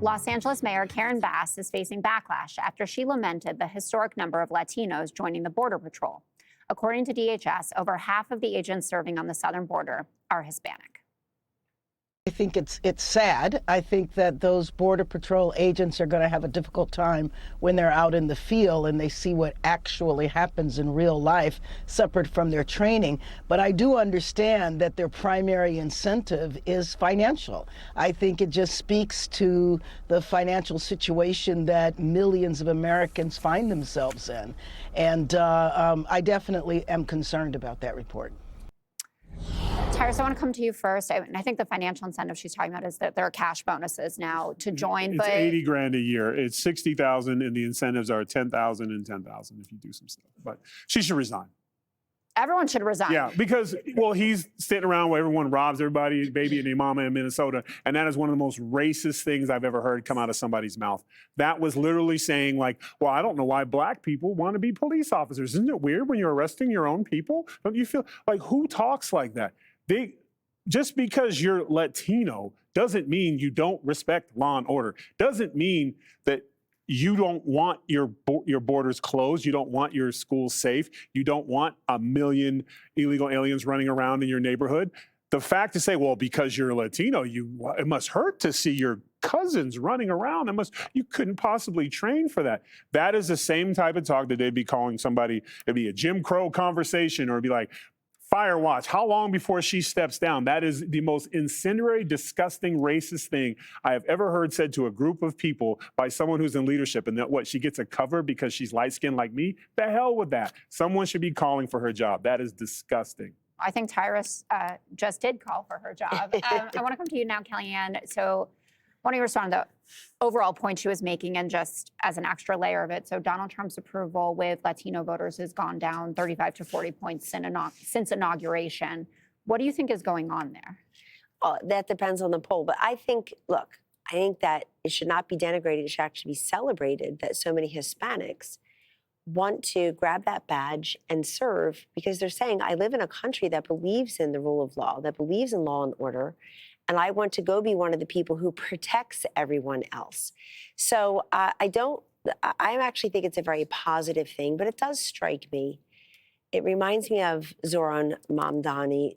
Los Angeles Mayor Karen Bass is facing backlash after she lamented the historic number of Latinos joining the Border Patrol. According to DHS, over half of the agents serving on the southern border are Hispanic. I think it's sad. I think that those Border Patrol agents are going to have a difficult time when they're out in the field and they see what actually happens in real life, separate from their training. But I do understand that their primary incentive is financial. I think it just speaks to the financial situation that millions of Americans find themselves in. And I definitely am concerned about that report. Tyrus, I want to come to you first. I think the financial incentive she's talking about is that there are cash bonuses now to join. It's $80,000 a year. It's $60,000, and the incentives are $10,000 and $10,000 if you do some stuff. But she should resign. Everyone should resign. Yeah, because, well, he's sitting around where everyone robs everybody, baby and their mama in Minnesota, and that is one of the most racist things I've ever heard come out of somebody's mouth. That was literally saying, like, well, I don't know why black people want to be police officers. Isn't it weird when you're arresting your own people? Don't you feel like, who talks like that? Just because you're Latino doesn't mean you don't respect law and order. Doesn't mean that you don't want your borders closed. You don't want your schools safe. You don't want a million illegal aliens running around in your neighborhood. The fact to say, well, because you're Latino, it must hurt to see your cousins running around. You couldn't possibly train for that. That is the same type of talk that they'd be calling somebody. It'd be a Jim Crow conversation, or it'd be like, fire watch, how long before she steps down? That is the most incendiary, disgusting, racist thing I have ever heard said to a group of people by someone who's in leadership. And that what, she gets a cover because she's light-skinned like me? The hell with that. Someone should be calling for her job. That is disgusting. I think Tyrus just did call for her job. I want to come to you now, Kellyanne. So I want to respond to the overall point she was making, and just as an extra layer of it. So Donald Trump's approval with Latino voters has gone down 35 to 40 points since inauguration. What do you think is going on there? Well, that depends on the poll. But I think, look, I think that it should not be denigrated. It should actually be celebrated that so many Hispanics want to grab that badge and serve, because they're saying, I live in a country that believes in the rule of law, that believes in law and order, and I want to go be one of the people who protects everyone else. So I actually think it's a very positive thing, but it does strike me. It reminds me of Zoran Mamdani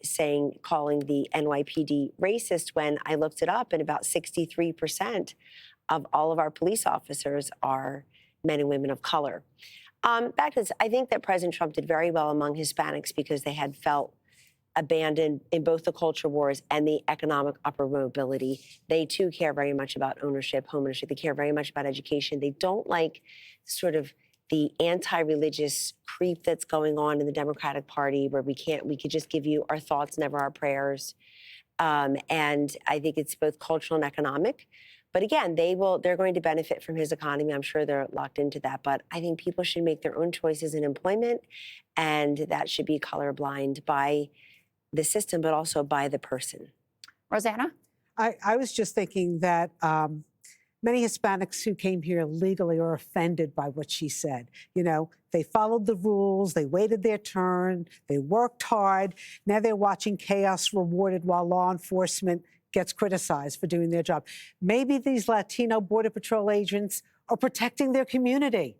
calling the NYPD racist, when I looked it up, and about 63% of all of our police officers are men and women of color. Back to this, I think that President Trump did very well among Hispanics because they had felt abandoned in both the culture wars and the economic upward mobility. They too care very much about ownership, home ownership. They care very much about education. They don't like sort of the anti-religious creep that's going on in the Democratic Party, where we could just give you our thoughts, never our prayers. And I think it's both cultural and economic. But again, they're going to benefit from his economy. I'm sure they're locked into that. But I think people should make their own choices in employment, and that should be colorblind by the system, but also by the person. Rosanna? I was just thinking that many Hispanics who came here legally are offended by what she said. You know, they followed the rules, they waited their turn, they worked hard. Now they're watching chaos rewarded while law enforcement gets criticized for doing their job. Maybe these Latino Border Patrol agents are protecting their community.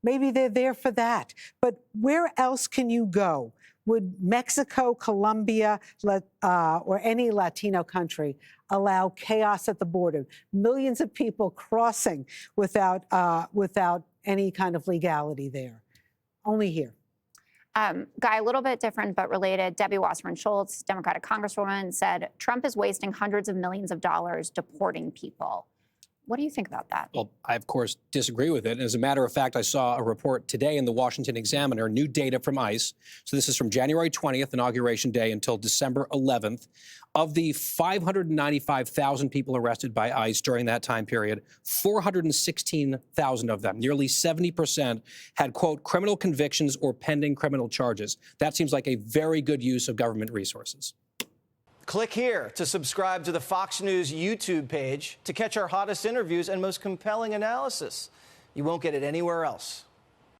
Maybe they're there for that. But where else can you go? Would Mexico, Colombia, or any Latino country allow chaos at the border? Millions of people crossing without any kind of legality there. Only here. Guy, a little bit different but related. Debbie Wasserman Schultz, Democratic Congresswoman, said Trump is wasting hundreds of millions of dollars deporting people. What do you think about that? Well, I, of course, disagree with it. As a matter of fact, I saw a report today in the Washington Examiner, new data from ICE. So this is from January 20th, Inauguration Day, until December 11th. Of the 595,000 people arrested by ICE during that time period, 416,000 of them, nearly 70%, had, quote, criminal convictions or pending criminal charges. That seems like a very good use of government resources. Click here to subscribe to the Fox News YouTube page to catch our hottest interviews and most compelling analysis. You won't get it anywhere else.